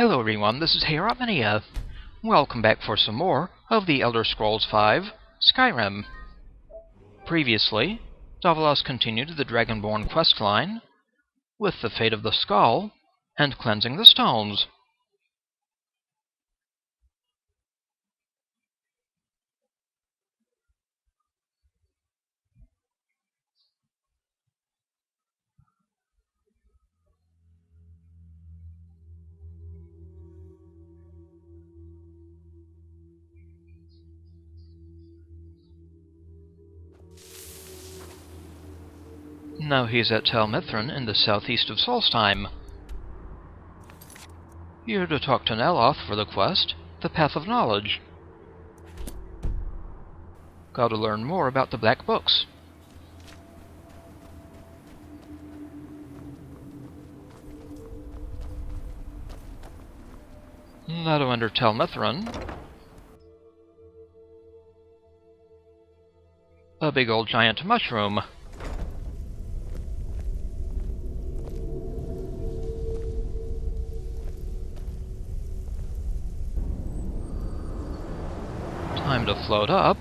Hello everyone, this is Hermaeus. Welcome back for some more of the Elder Scrolls V Skyrim. Previously, Davilas continued the Dragonborn questline with the fate of the Skaal and cleansing the stones. Now he's at Tel Mithryn in the southeast of Solstheim. Here to talk to Neloth for the quest, the Path of Knowledge. Gotta learn more about the Black Books. Now to enter Tel Mithryn. A big old giant mushroom. Time to float up.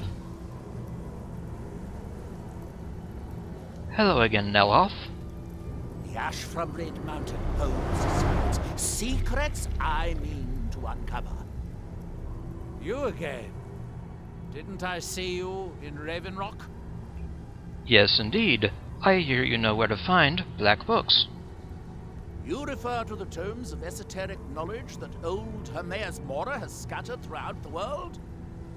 Hello again, Neloth. The ash from Red Mountain holds secrets I mean to uncover. You again? Didn't I see you in Raven Rock? Yes, indeed. I hear you know where to find Black Books. You refer to the tomes of esoteric knowledge that old Hermaeus Mora has scattered throughout the world?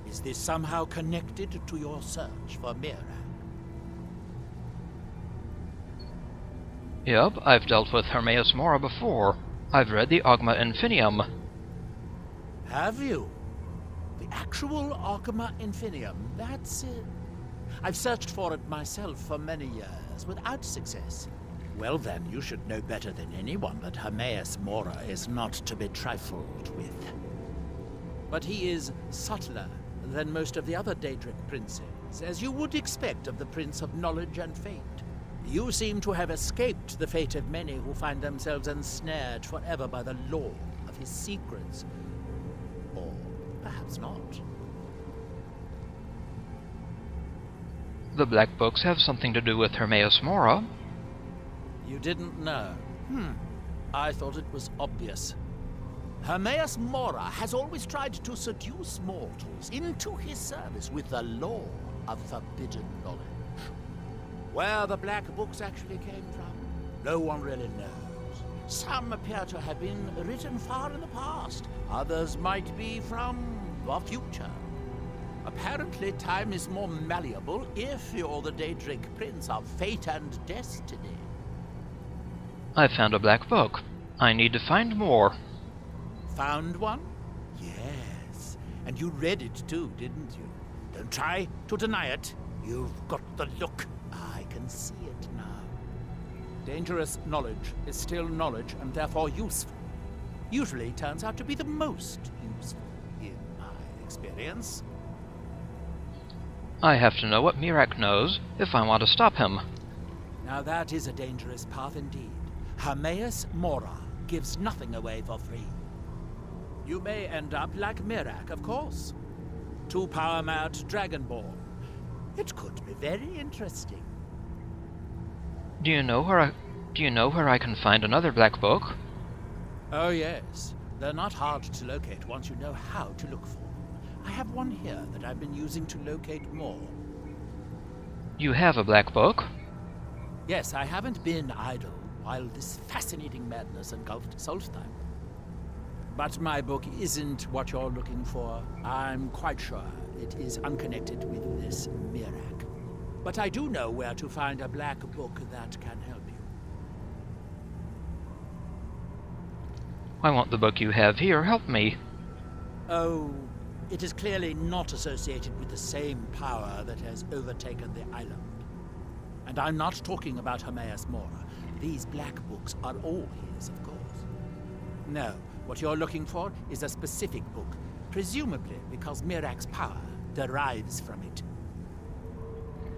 Is this somehow connected to your search for Miraak? Yep, I've dealt with Hermaeus Mora before. I've read the Ogma Infinium. Have you? The actual Ogma Infinium? That's it. I've searched for it myself for many years, without success. Well then, you should know better than anyone that Hermaeus Mora is not to be trifled with. But he is subtler than most of the other Daedric princes, as you would expect of the Prince of Knowledge and Fate. You seem to have escaped the fate of many who find themselves ensnared forever by the lore of his secrets. Or perhaps not. The Black Books have something to do with Hermaeus Mora. You didn't know? I thought it was obvious. Hermaeus Mora has always tried to seduce mortals into his service with the lore of forbidden knowledge. Where the Black Books actually came from, no one really knows. Some appear to have been written far in the past. Others might be from the future. Apparently, time is more malleable if you're the Daedric Prince of Fate and Destiny. I found a Black Book. I need to find more. Found one? Yes. And you read it too, didn't you? Don't try to deny it. You've got the look. I can see it now. Dangerous knowledge is still knowledge and therefore useful. Usually turns out to be the most useful, in my experience. I have to know what Miraak knows if I want to stop him. Now that is a dangerous path indeed. Hermaeus Mora gives nothing away for free. You may end up like Miraak, of course. Too power-mad Dragonborn. It could be very interesting. Do you know where I can find another Black Book? Oh yes. They're not hard to locate once you know how to look for them. I have one here that I've been using to locate more. You have a Black Book? Yes, I haven't been idle while this fascinating madness engulfed Solstheim. But my book isn't what you're looking for. I'm quite sure it is unconnected with this Miraak. But I do know where to find a Black Book that can help you. I want the book you have here. Help me. Oh, it is clearly not associated with the same power that has overtaken the island. And I'm not talking about Hermaeus Mora. These Black Books are all his, of course. No. What you're looking for is a specific book, presumably because Miraak's power derives from it.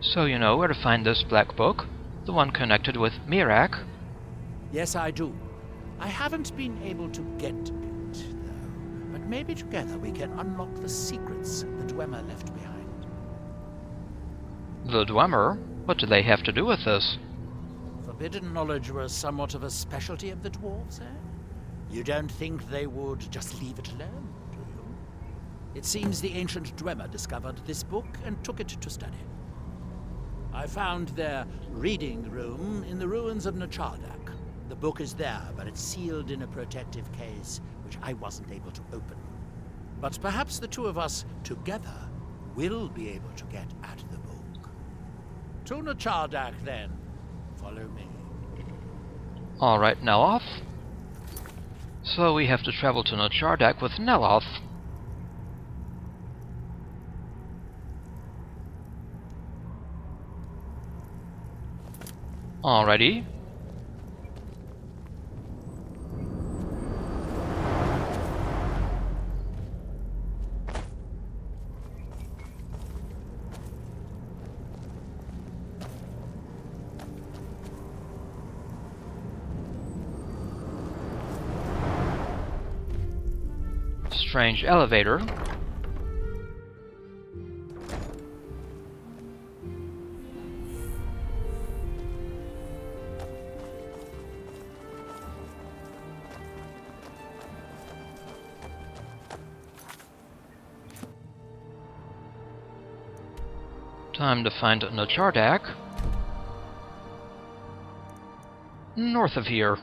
So you know where to find this Black Book? The one connected with Miraak? Yes, I do. I haven't been able to get it, and maybe together we can unlock the secrets the Dwemer left behind. The Dwemer? What do they have to do with this? Forbidden knowledge was somewhat of a specialty of the dwarves, eh? You don't think they would just leave it alone, do you? It seems the ancient Dwemer discovered this book and took it to study. I found their reading room in the ruins of Nchardak. The book is there, but it's sealed in a protective case, which I wasn't able to open. But perhaps the two of us, together, will be able to get at the book. To Nchardak, then. Follow me. Alright, Neloth. So we have to travel to Nchardak with Neloth. Alrighty. Strange elevator. Time to find Nchardak. North of here.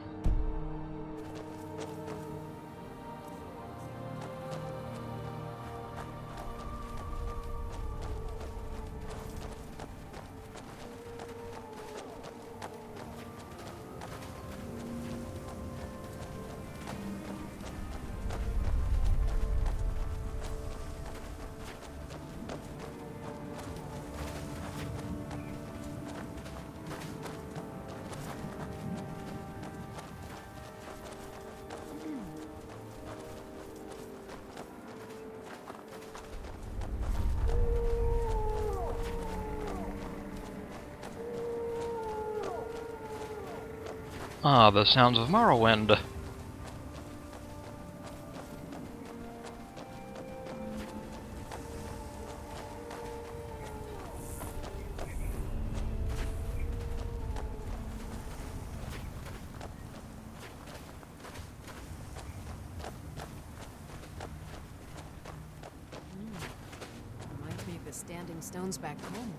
Ah, the sounds of Morrowind. Reminds me of the standing stones back home.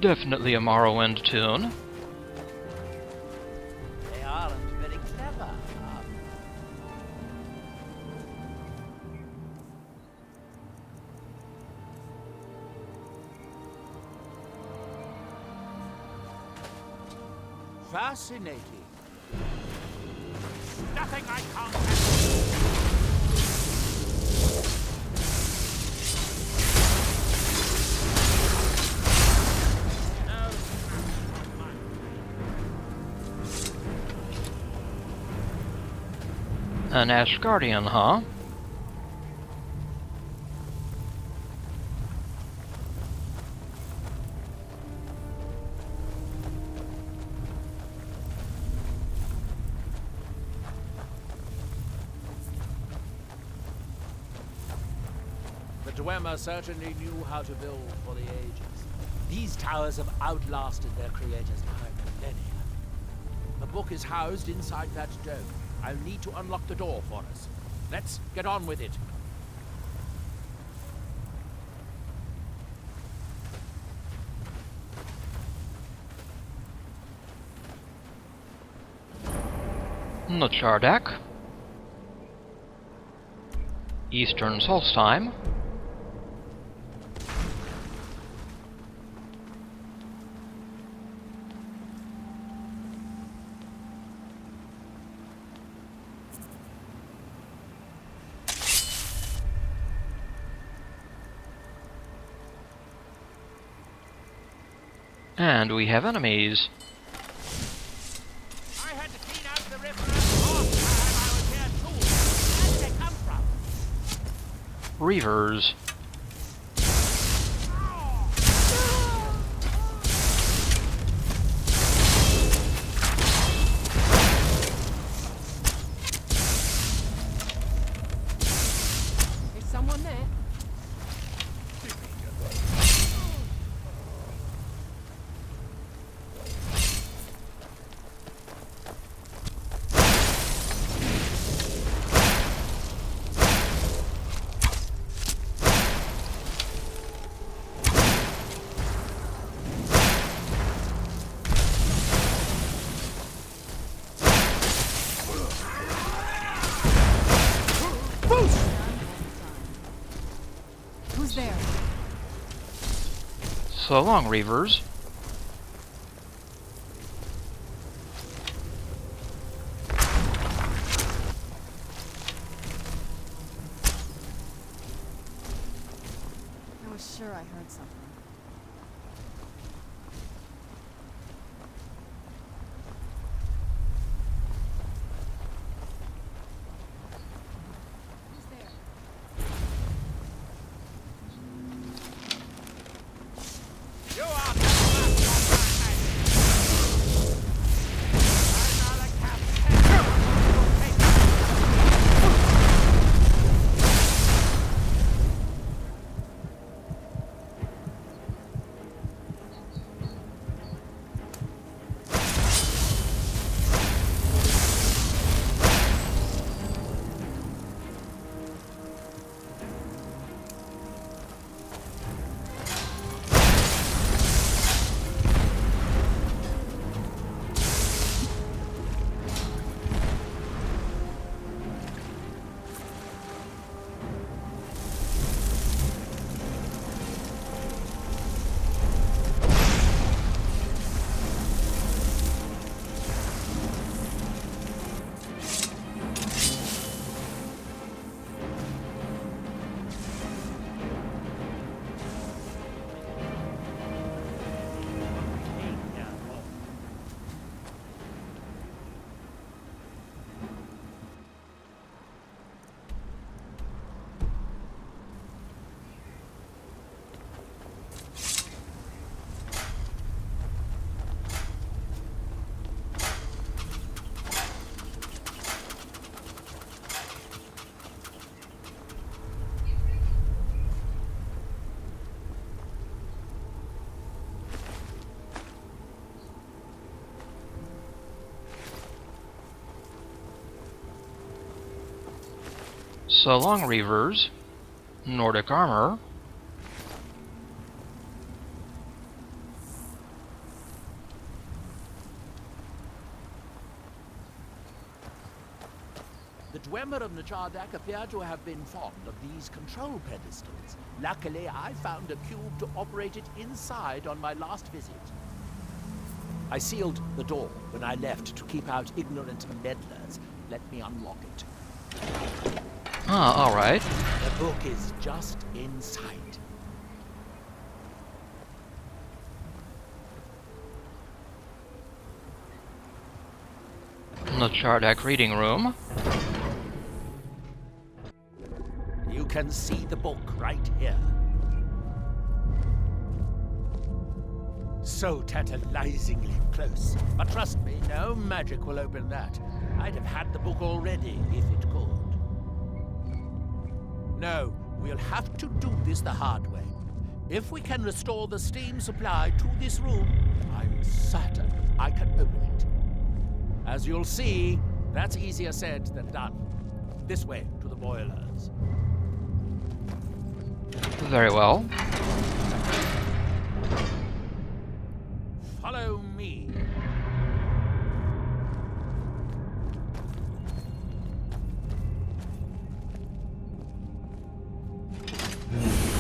Definitely a Morrowind tune. They aren't very clever. Fascinating. Nothing I can't handle. An Ashgardian, huh? The Dwemer certainly knew how to build for the ages. These towers have outlasted their creators by millennia. The book is housed inside that dome. I'll need to unlock the door for us. Let's get on with it. Nchardak. Eastern Solstheim. And we have enemies. I had to clean out the river last time I was here too. Where did they come from? Reavers. There's someone there. Who's there? So long, Reavers. I was sure I heard something. Who's there? You are the last of my men. I'm not a captain. So long, Reavers. Nordic armor. The Dwemer of Nchardak appear to have been fond of these control pedestals. Luckily, I found a cube to operate it inside on my last visit. I sealed the door when I left to keep out ignorant meddlers. Let me unlock it. Ah, alright. The book is just inside. Nchardak Reading Room. You can see the book right here. So tantalizingly close. But trust me, no magic will open that. I'd have had the book already if it could. No, we'll have to do this the hard way. If we can restore the steam supply to this room, I'm certain I can open it. As you'll see, that's easier said than done. This way to the boilers. Very well. Follow me.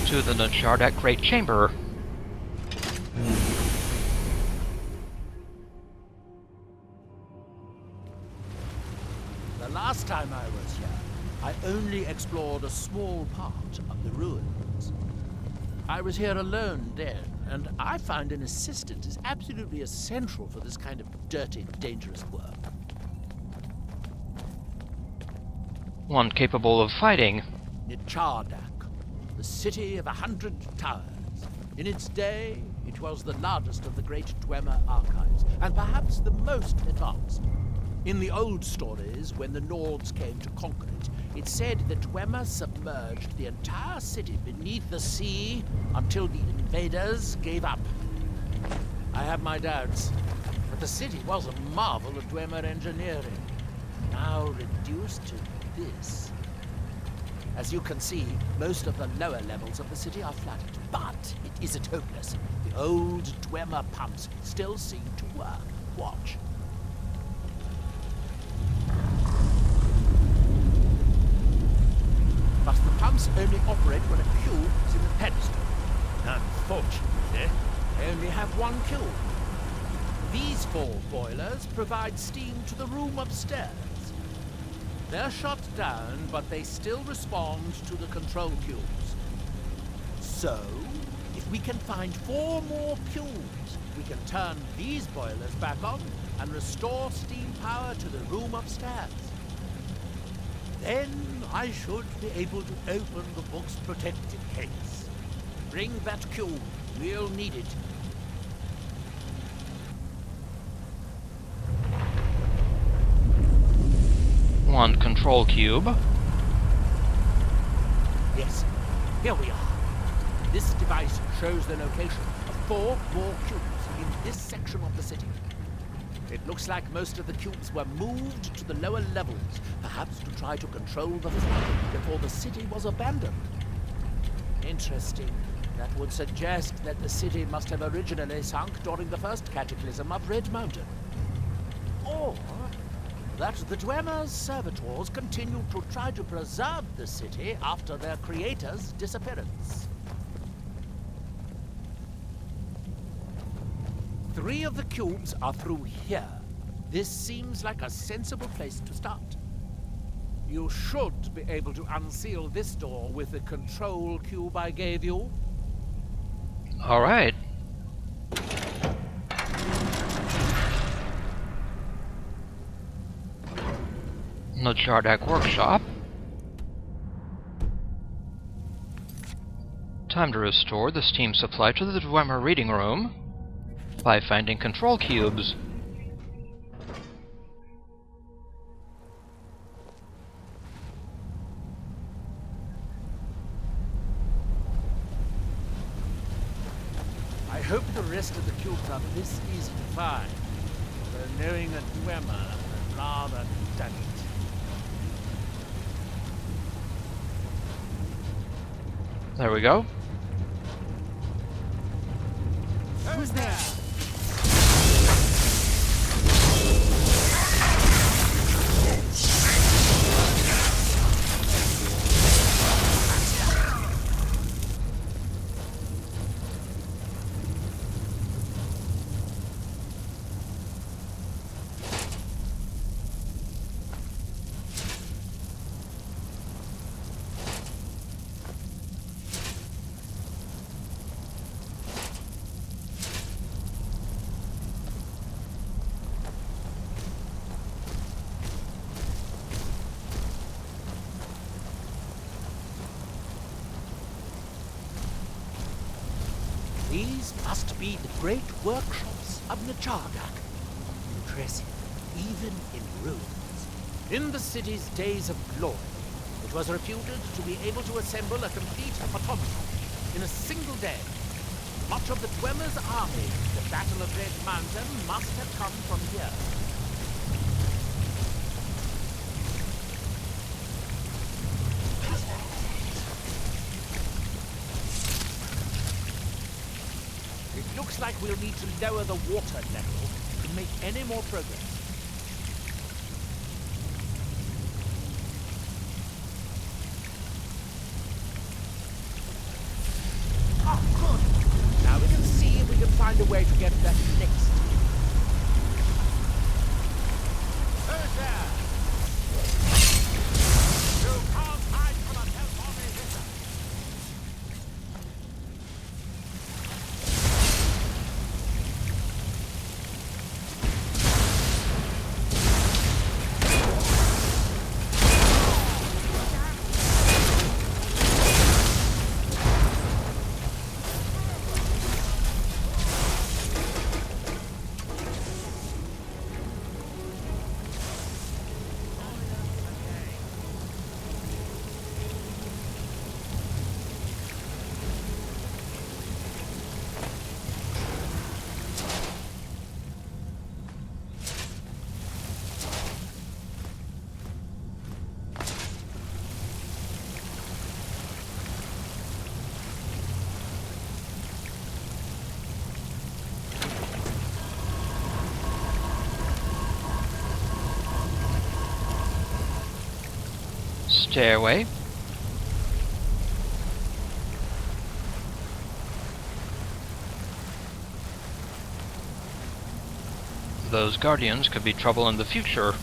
To the Nchardak Great Chamber. The last time I was here, I only explored a small part of the ruins. I was here alone then, and I find an assistant is absolutely essential for this kind of dirty, dangerous work. One capable of fighting. Nchardak, the city of 100 towers. In its day, it was the largest of the great Dwemer archives, and perhaps the most advanced. In the old stories, when the Nords came to conquer it, it's said that Dwemer submerged the entire city beneath the sea until the invaders gave up. I have my doubts, but the city was a marvel of Dwemer engineering, now reduced to this. As you can see, most of the lower levels of the city are flooded, but it isn't hopeless. The old Dwemer pumps still seem to work. Watch. But the pumps only operate when a cube is in the pedestal. Unfortunately, they only have one cube. These 4 boilers provide steam to the room upstairs. They're shut down, but they still respond to the control cubes. So, if we can find 4 more cubes, we can turn these boilers back on and restore steam power to the room upstairs. Then I should be able to open the book's protected case. Bring that cube. We'll need it. One control cube. Yes, here we are. This device shows the location of 4 more cubes in this section of the city. It looks like most of the cubes were moved to the lower levels, perhaps to try to control the flooding before the city was abandoned. Interesting. That would suggest that the city must have originally sunk during the first cataclysm of Red Mountain. Or that the Dwemer's servitors continued to try to preserve the city after their creator's disappearance. 3 of the cubes are through here. This seems like a sensible place to start. You should be able to unseal this door with the control cube I gave you. All right. Nchardak workshop. Time to restore the steam supply to the Dwemer Reading Room by finding control cubes. I hope the rest of the cubes are this easy to find, though knowing a Dwemer, I'd rather done it. There we go. Who's there? These must be the great workshops of Nchardak. Impressive, even in ruins. In the city's days of glory, it was reputed to be able to assemble a complete automaton in a single day. Much of the Dwemer's army in the Battle of Red Mountain must have come from here. It looks like we'll need to lower the water level to make any more progress. Oh, good. Now we can see if we can find a way to get that next. Who's there? You can't hide from a Tel army visitor. stairway. Those guardians could be trouble in the future.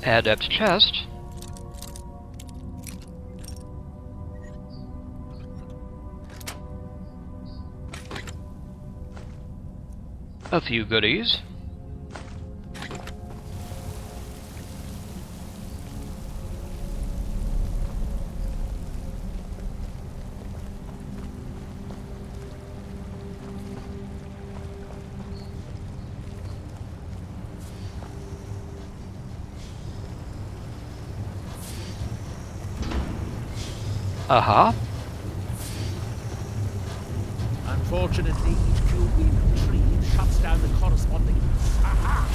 Adept chest. A few goodies. Aha. Unfortunately, each cube tree shuts down the corresponding. Aha!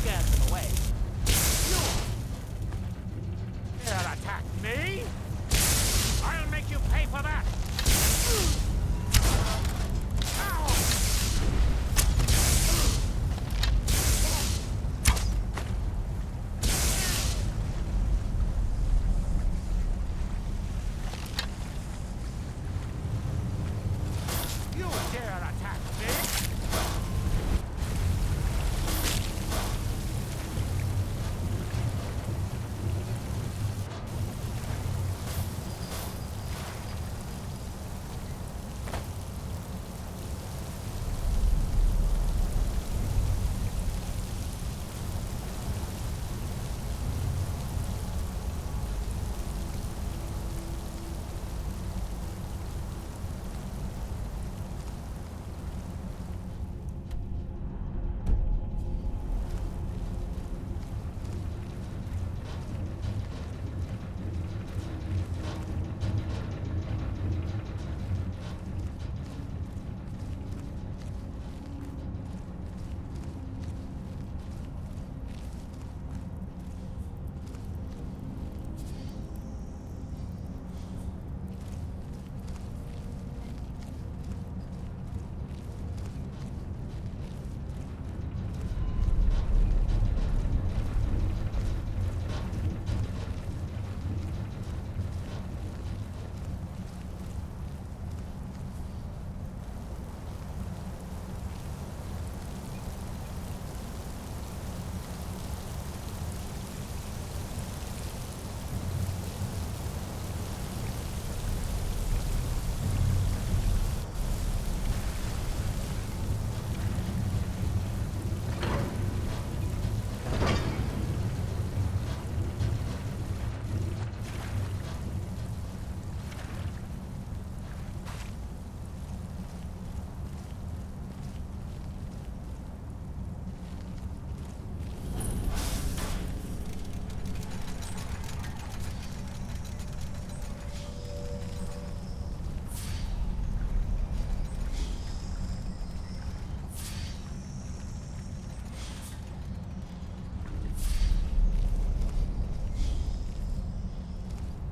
Scared them away. You dare attack me? I'll make you pay for that! You dare attack me?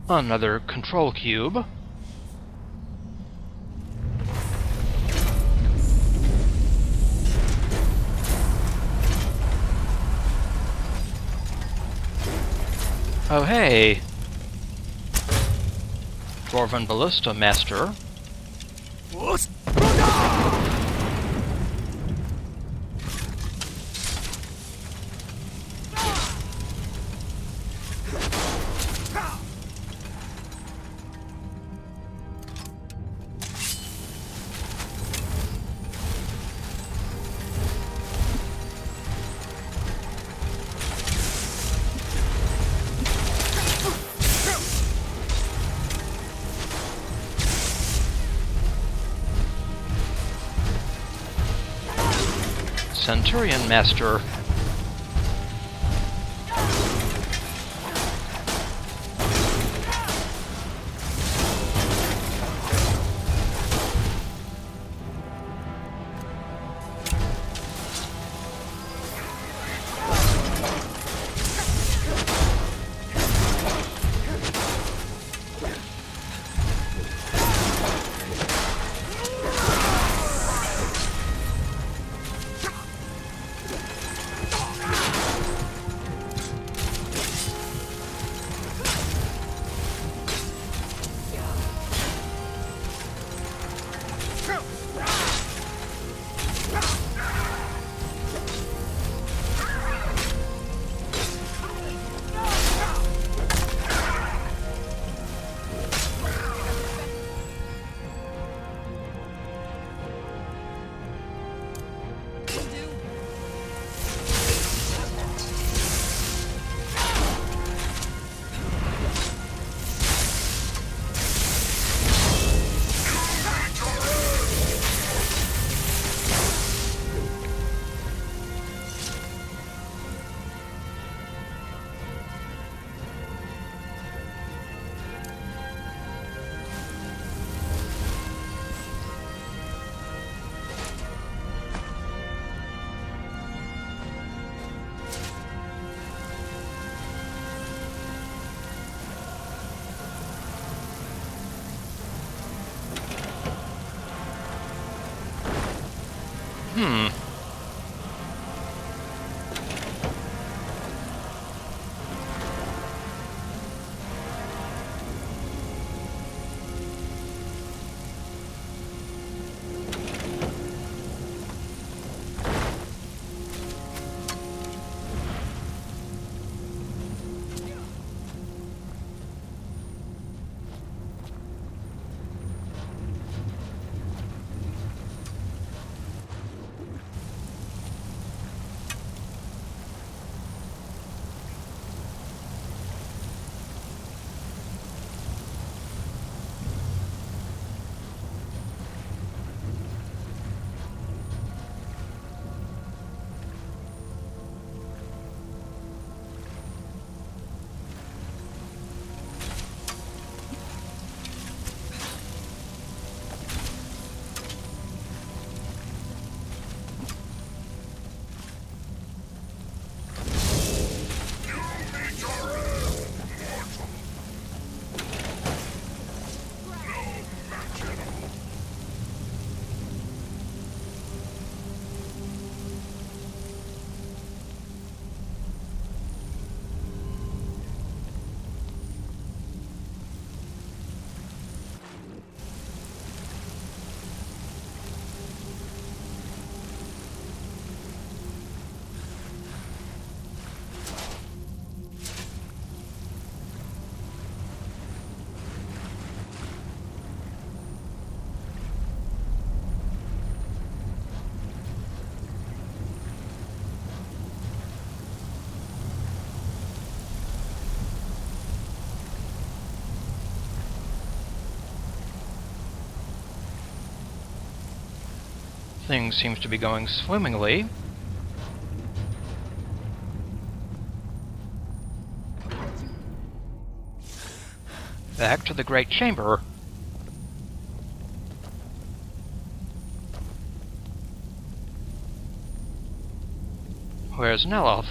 Another control cube. Oh hey! Dwarven Ballista Master. Centurion Master. Things seems to be going swimmingly. Back to the Great Chamber. Where's Neloth?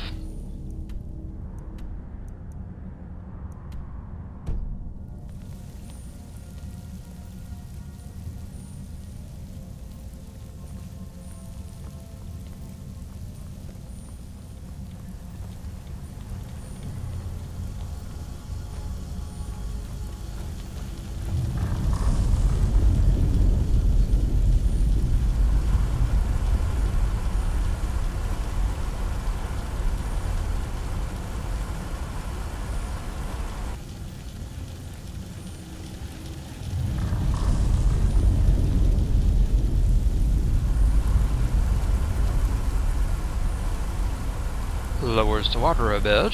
lowers the water a bit.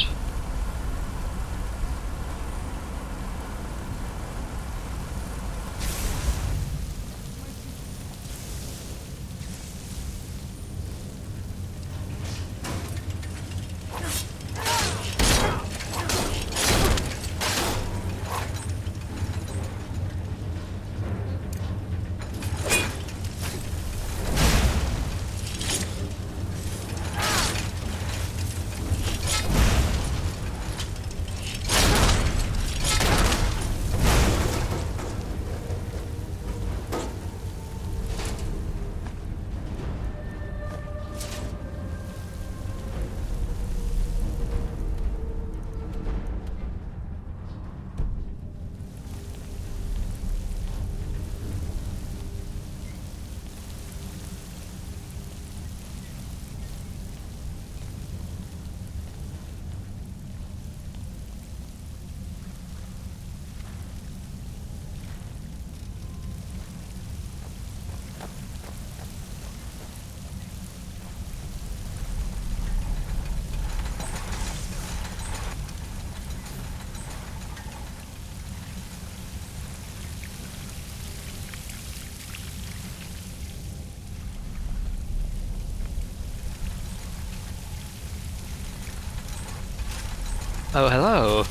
Oh, hello.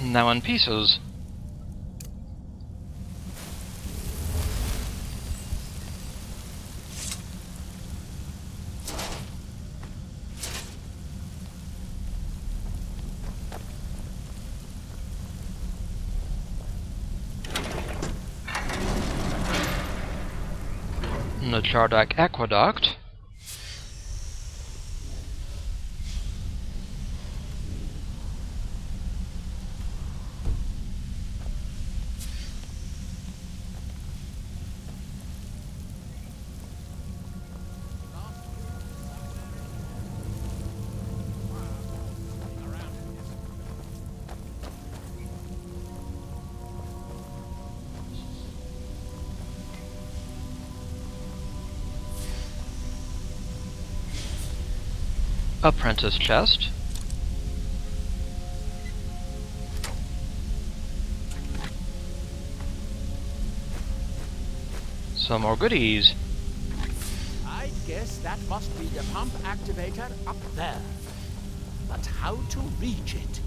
Now in pieces. Nchardak Aqueduct. Apprentice chest. Some more goodies. I guess that must be the pump activator up there. But how to reach it?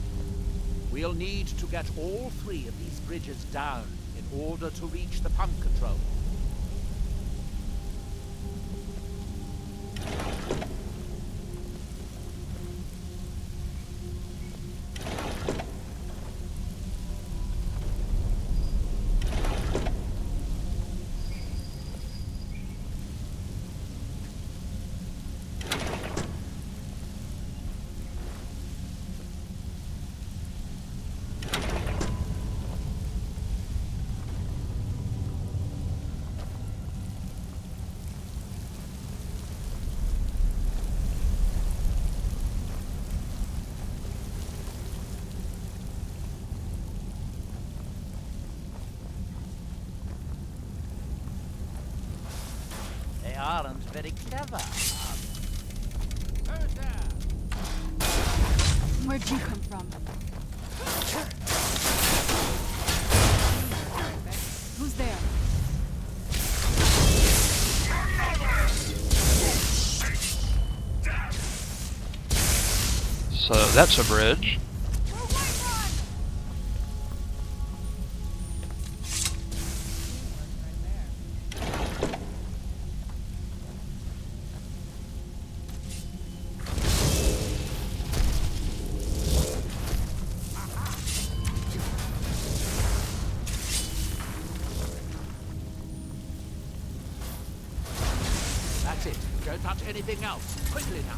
We'll need to get all three of these bridges down in order to reach the pump control. Aren't very clever. Who's there? Where'd you come from? Who's there? that's a bridge. That's it. Don't touch anything else. Quickly now.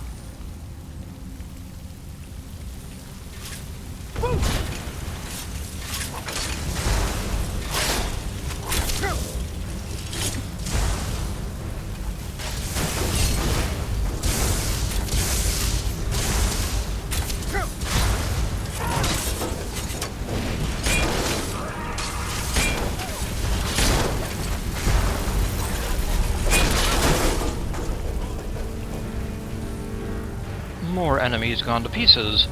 More enemies gone to pieces.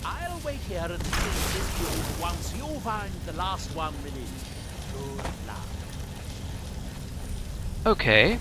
I'll wait here and finish this build once you find the last one released. Good luck. Okay.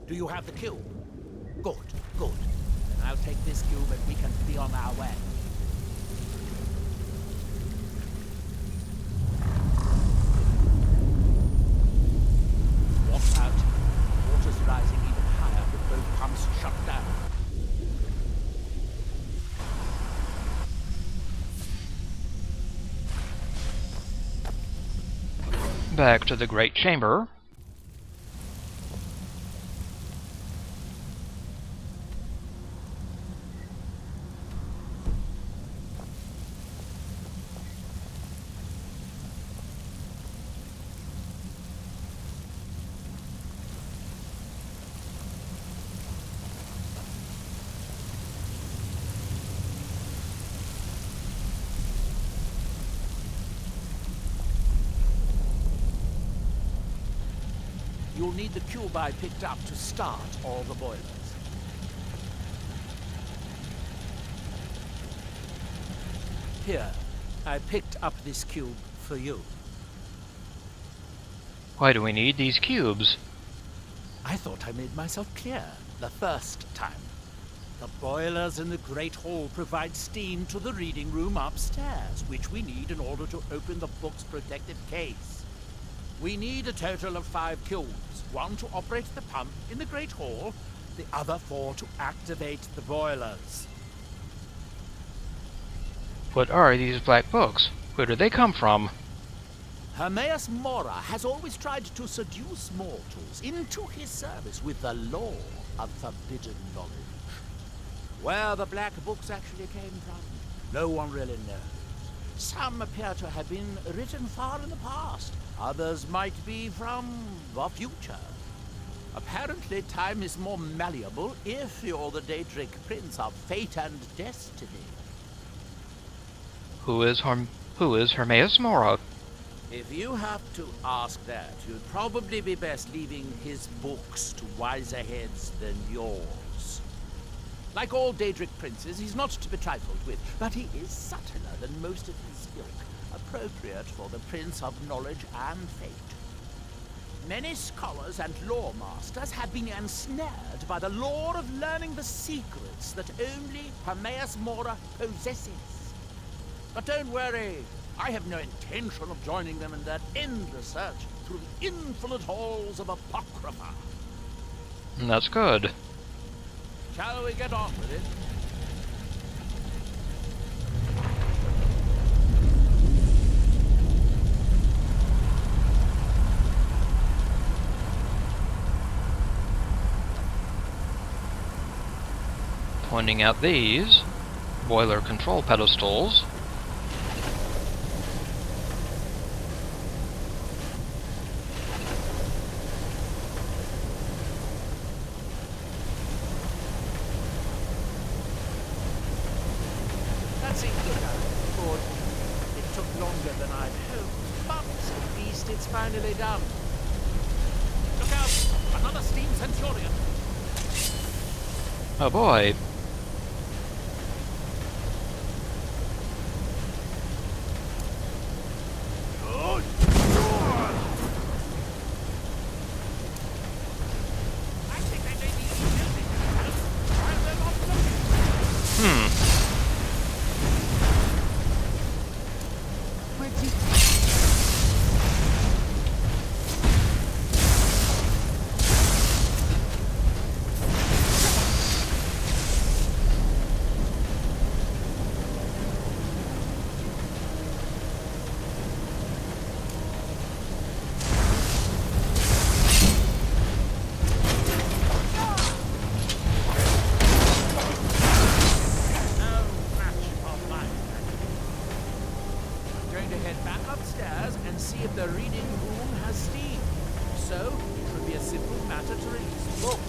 Do you have the cube? Good, good. Then I'll take this cube and we can be on our way. Watch out. Water's rising even higher with both pumps shut down. Back to the Great Chamber. You'll need the cube I picked up to start all the boilers. Here, I picked up this cube for you. Why do we need these cubes? I thought I made myself clear the first time. The boilers in the Great Hall provide steam to the reading room upstairs, which we need in order to open the book's protective case. We need a total of 5 cubes, 1 to operate the pump in the Great Hall, the other 4 to activate the boilers. What are these black books? Where do they come from? Hermaeus Mora has always tried to seduce mortals into his service with the lore of forbidden knowledge. Where the black books actually came from, no one really knows. Some appear to have been written far in the past. Others might be from the future. Apparently, time is more malleable if you're the Daedric Prince of Fate and Destiny. Who is Hermaeus Mora? If you have to ask that, you'd probably be best leaving his books to wiser heads than yours. Like all Daedric princes, he's not to be trifled with, but he is subtler than most of his ilk, appropriate for the Prince of Knowledge and Fate. Many scholars and lore masters have been ensnared by the lure of learning the secrets that only Hermaeus Mora possesses. But don't worry, I have no intention of joining them in that endless search through the infinite halls of Apocrypha. That's good. Shall we get on with it? Pointing out these boiler control pedestals. That seems good, Lord. It took longer than I'd hoped, but at least it's finally done. Look out! Another steam centurion! Oh boy. The reading room has steam, so it should be a simple matter to release the book.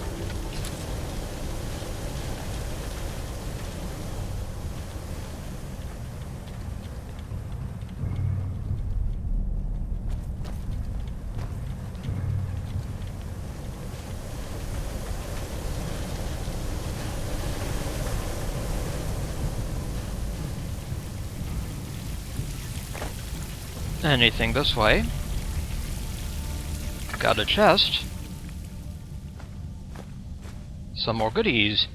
Anything this way? Got a chest. Some more goodies.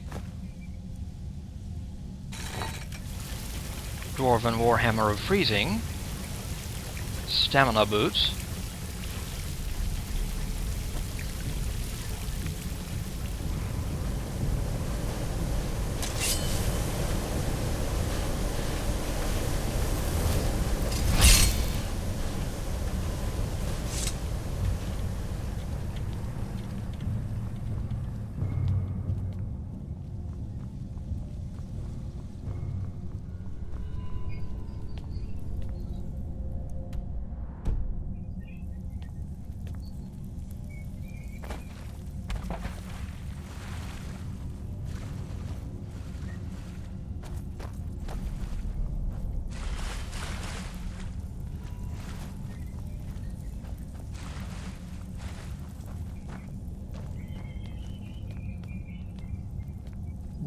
Dwarven Warhammer of Freezing. Stamina boots.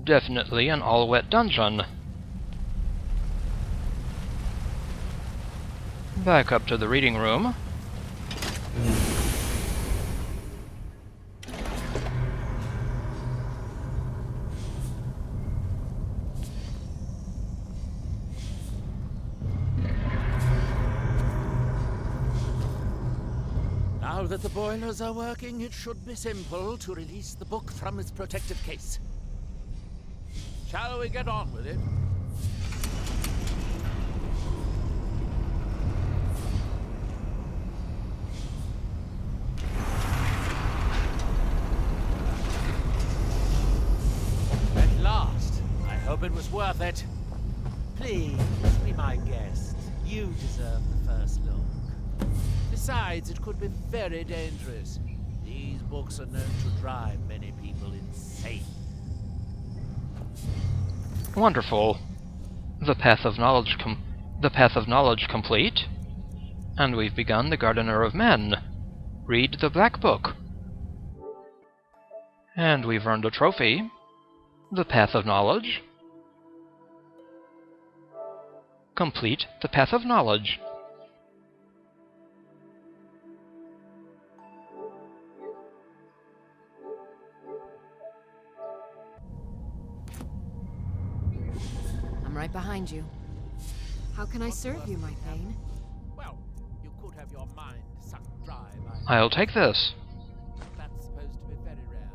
Definitely an all-wet dungeon. Back up to the reading room. Now that the boilers are working, it should be simple to release the book from its protective case. Shall we get on with it? At last! I hope it was worth it. Please, be my guest. You deserve the first look. Besides, it could be very dangerous. These books are known to drive many people insane. Wonderful. The path of knowledge complete. And we've begun the Gardener of Men. Read the Black Book. And we've earned a trophy. The Path of Knowledge. Complete the Path of Knowledge. I'm right behind you. How can I serve you, my Thane? Well, you could have your mind sucked dry by... I'll take this. That's supposed to be very rare.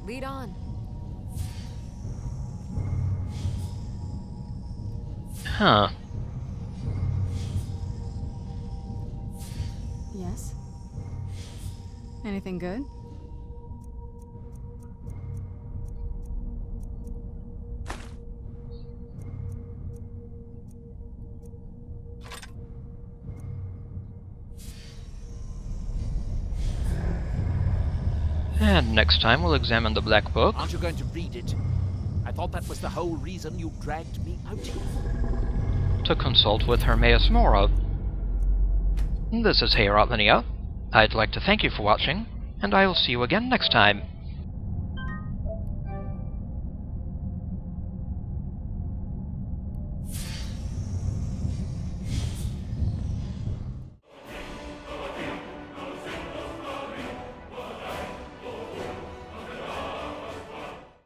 Lead on. Huh. Yes? Anything good? And next time we'll examine the Black Book. Aren't you going to read it? I thought that was the whole reason you dragged me out here. To consult with Hermaeus Mora. This is Hermaeus Mora. I'd like to thank you for watching, and I will see you again next time.